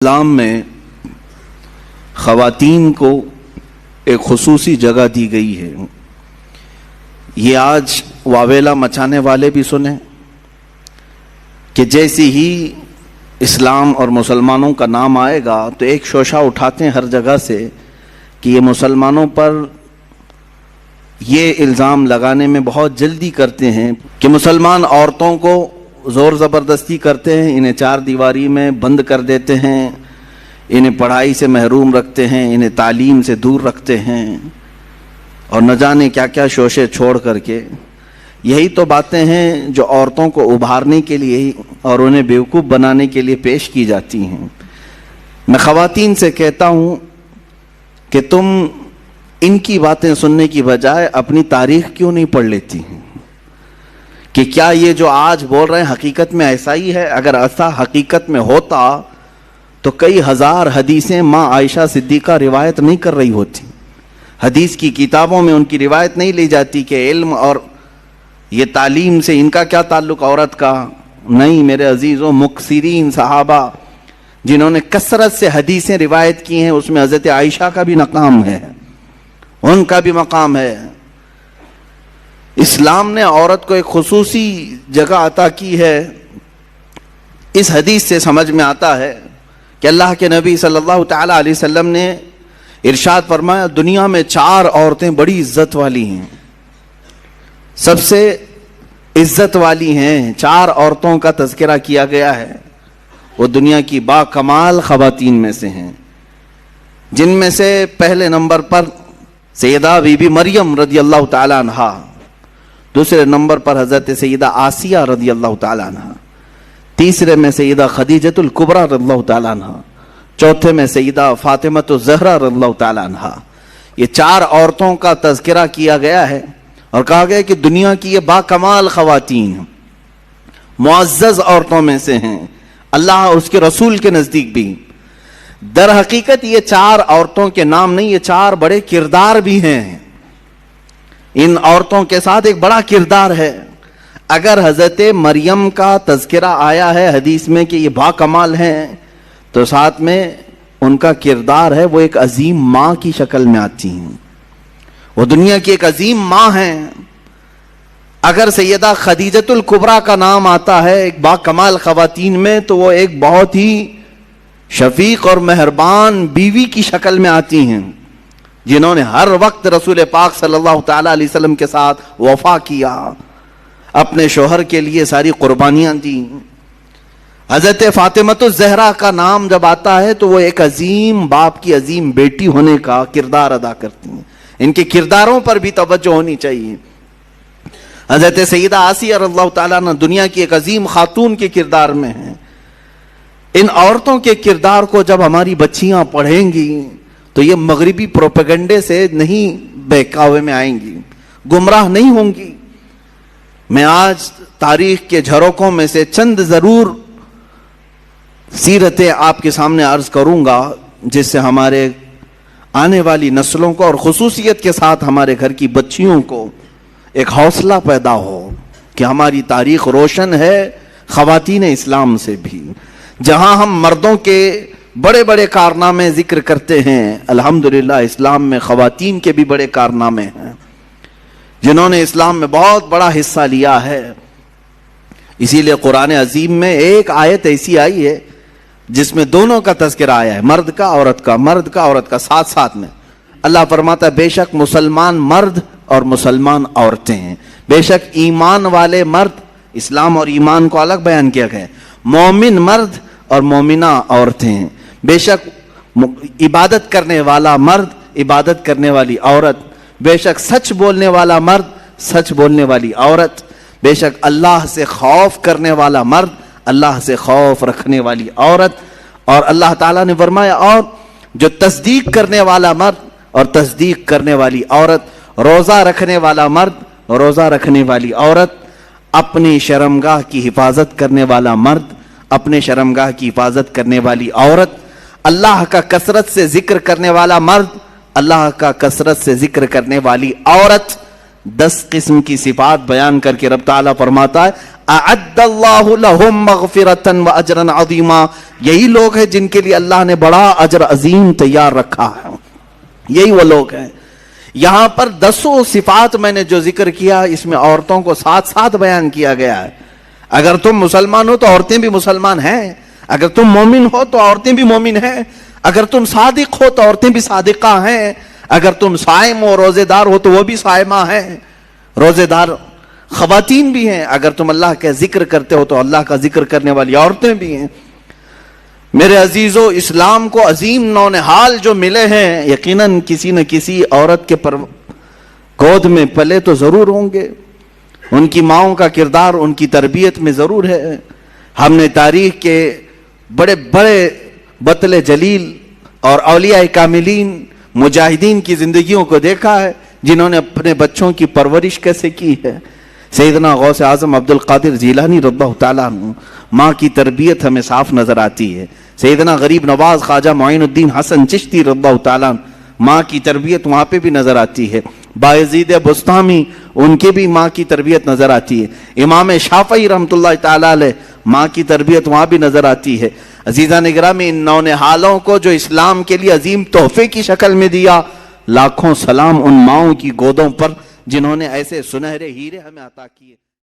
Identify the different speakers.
Speaker 1: اسلام میں خواتین کو ایک خصوصی جگہ دی گئی ہے. یہ آج واویلا مچانے والے بھی سنیں کہ جیسی ہی اسلام اور مسلمانوں کا نام آئے گا تو ایک شوشہ اٹھاتے ہیں ہر جگہ سے کہ یہ مسلمانوں پر یہ الزام لگانے میں بہت جلدی کرتے ہیں کہ مسلمان عورتوں کو زور زبردستی کرتے ہیں، انہیں چار دیواری میں بند کر دیتے ہیں، انہیں پڑھائی سے محروم رکھتے ہیں، انہیں تعلیم سے دور رکھتے ہیں اور نہ جانے کیا کیا شوشے چھوڑ کر کے. یہی تو باتیں ہیں جو عورتوں کو ابھارنے کے لیے اور انہیں بیوقوف بنانے کے لیے پیش کی جاتی ہیں. میں خواتین سے کہتا ہوں کہ تم ان کی باتیں سننے کی بجائے اپنی تاریخ کیوں نہیں پڑھ لیتی ہیں کہ کیا یہ جو آج بول رہے ہیں حقیقت میں ایسا ہی ہے؟ اگر ایسا حقیقت میں ہوتا تو کئی ہزار حدیثیں ماں عائشہ صدیقہ روایت نہیں کر رہی ہوتی. حدیث کی کتابوں میں ان کی روایت نہیں لی جاتی کہ علم اور یہ تعلیم سے ان کا کیا تعلق عورت کا. نہیں میرے عزیزوں، مکثرین صحابہ جنہوں نے کثرت سے حدیثیں روایت کی ہیں اس میں حضرت عائشہ کا بھی مقام ہے، ان کا بھی مقام ہے. اسلام نے عورت کو ایک خصوصی جگہ عطا کی ہے. اس حدیث سے سمجھ میں آتا ہے کہ اللہ کے نبی صلی اللہ تعالی علیہ وسلم نے ارشاد فرمایا دنیا میں چار عورتیں بڑی عزت والی ہیں، سب سے عزت والی ہیں. چار عورتوں کا تذکرہ کیا گیا ہے، وہ دنیا کی با کمال خواتین میں سے ہیں، جن میں سے پہلے نمبر پر سیدہ بی بی مریم رضی اللہ تعالی عنہا، دوسرے نمبر پر حضرت سیدہ آسیہ رضی اللہ تعالی عنہا، تیسرے میں سیدہ خدیجۃ الکبریٰ رضی اللہ تعالی عنہا، چوتھے میں سیدہ فاطمہ الزہرا رضی اللہ تعالی عنہا. یہ چار عورتوں کا تذکرہ کیا گیا ہے اور کہا گیا کہ دنیا کی یہ با کمال خواتین معزز عورتوں میں سے ہیں اللہ اور اس کے رسول کے نزدیک بھی. در حقیقت یہ چار عورتوں کے نام نہیں، یہ چار بڑے کردار بھی ہیں. ان عورتوں کے ساتھ ایک بڑا کردار ہے. اگر حضرت مریم کا تذکرہ آیا ہے حدیث میں کہ یہ با کمال ہیں تو ساتھ میں ان کا کردار ہے وہ ایک عظیم ماں کی شکل میں آتی ہیں، وہ دنیا کی ایک عظیم ماں ہیں. اگر سیدہ خدیجۃ الکبریٰ کا نام آتا ہے ایک با کمال خواتین میں تو وہ ایک بہت ہی شفیق اور مہربان بیوی کی شکل میں آتی ہیں، جنہوں نے ہر وقت رسول پاک صلی اللہ تعالی علیہ وسلم کے ساتھ وفا کیا، اپنے شوہر کے لیے ساری قربانیاں دیں. حضرت فاطمہ الزہرا کا نام جب آتا ہے تو وہ ایک عظیم باپ کی عظیم بیٹی ہونے کا کردار ادا کرتی ہیں. ان کے کرداروں پر بھی توجہ ہونی چاہیے. حضرت سیدہ آسیہ رضی اللہ تعالیٰ عنہ دنیا کی ایک عظیم خاتون کے کردار میں ہیں. ان عورتوں کے کردار کو جب ہماری بچیاں پڑھیں گی تو یہ مغربی پروپیگنڈے سے نہیں بہکاوے میں آئیں گی، گمراہ نہیں ہوں گی. میں آج تاریخ کے جھروکوں میں سے چند ضرور سیرتیں آپ کے سامنے عرض کروں گا جس سے ہمارے آنے والی نسلوں کو اور خصوصیت کے ساتھ ہمارے گھر کی بچیوں کو ایک حوصلہ پیدا ہو کہ ہماری تاریخ روشن ہے خواتین اسلام سے بھی. جہاں ہم مردوں کے بڑے بڑے کارنامے ذکر کرتے ہیں، الحمدللہ اسلام میں خواتین کے بھی بڑے کارنامے ہیں جنہوں نے اسلام میں بہت بڑا حصہ لیا ہے. اسی لیے قرآن عظیم میں ایک آیت ایسی آئی ہے جس میں دونوں کا تذکرہ آیا ہے، مرد کا عورت کا، مرد کا عورت کا، ساتھ ساتھ میں. اللہ فرماتا ہے بے شک مسلمان مرد اور مسلمان عورتیں ہیں، بے شک ایمان والے مرد، اسلام اور ایمان کو الگ بیان کیا گیا، مومن مرد اور مومنہ عورتیں ہیں، بے شک عبادت کرنے والا مرد، عبادت کرنے والی عورت، بے شک سچ بولنے والا مرد، سچ بولنے والی عورت، بے شک اللہ سے خوف کرنے والا مرد، اللہ سے خوف رکھنے والی عورت. اور اللہ تعالیٰ نے فرمایا اور جو تصدیق کرنے والا مرد اور تصدیق کرنے والی عورت، روزہ رکھنے والا مرد، روزہ رکھنے والی عورت، اپنی شرمگاہ کی حفاظت کرنے والا مرد، اپنے شرمگاہ کی حفاظت کرنے والی عورت، اللہ کا کثرت سے ذکر کرنے والا مرد، اللہ کا کثرت سے ذکر کرنے والی عورت، 10 قسم کی صفات بیان کر کے رب تعالیٰ فرماتا ہے اعد اللہ لہم مغفرۃ واجرا عظیما، یہی لوگ ہیں جن کے لیے اللہ نے بڑا اجر عظیم تیار رکھا ہے، یہی وہ لوگ ہیں۔ یہاں پر 10 صفات میں نے جو ذکر کیا اس میں عورتوں کو ساتھ ساتھ بیان کیا گیا ہے۔ اگر تم مسلمان ہو تو عورتیں بھی مسلمان ہیں، اگر تم مومن ہو تو عورتیں بھی مومن ہیں، اگر تم صادق ہو تو عورتیں بھی صادقہ ہیں، اگر تم صائم ہو روزے دار ہو تو وہ بھی صائمہ ہیں، روزے دار خواتین بھی ہیں، اگر تم اللہ کا ذکر کرتے ہو تو اللہ کا ذکر کرنے والی عورتیں بھی ہیں۔ میرے عزیزو، اسلام کو عظیم نونہال جو ملے ہیں یقیناً کسی نہ کسی عورت کے گود میں پلے تو ضرور ہوں گے، ان کی ماؤں کا کردار ان کی تربیت میں ضرور ہے۔ ہم نے تاریخ کے بڑے بڑے بطل جلیل اور اولیاء کاملین مجاہدین کی زندگیوں کو دیکھا ہے جنہوں نے اپنے بچوں کی پرورش کیسے کی ہے۔ سیدنا غوث اعظم عبد القادر جیلانی رضی اللہ تعالیٰ عنہ، ماں کی تربیت ہمیں صاف نظر آتی ہے۔ سیدنا غریب نواز خواجہ معین الدین حسن چشتی رضی اللہ تعالیٰ عنہ، ماں کی تربیت وہاں پہ بھی نظر آتی ہے۔ بایزید بستامی، ان کی بھی ماں کی تربیت نظر آتی ہے۔ امام شافعی رحمۃ اللہ تعالیٰ علیہ، ماں کی تربیت وہاں بھی نظر آتی ہے۔ عزیزان گرامی، ان نونہالوں کو جو اسلام کے لیے عظیم تحفے کی شکل میں دیا، لاکھوں سلام ان ماؤں کی گودوں پر جنہوں نے ایسے سنہرے ہیرے ہمیں عطا کیے۔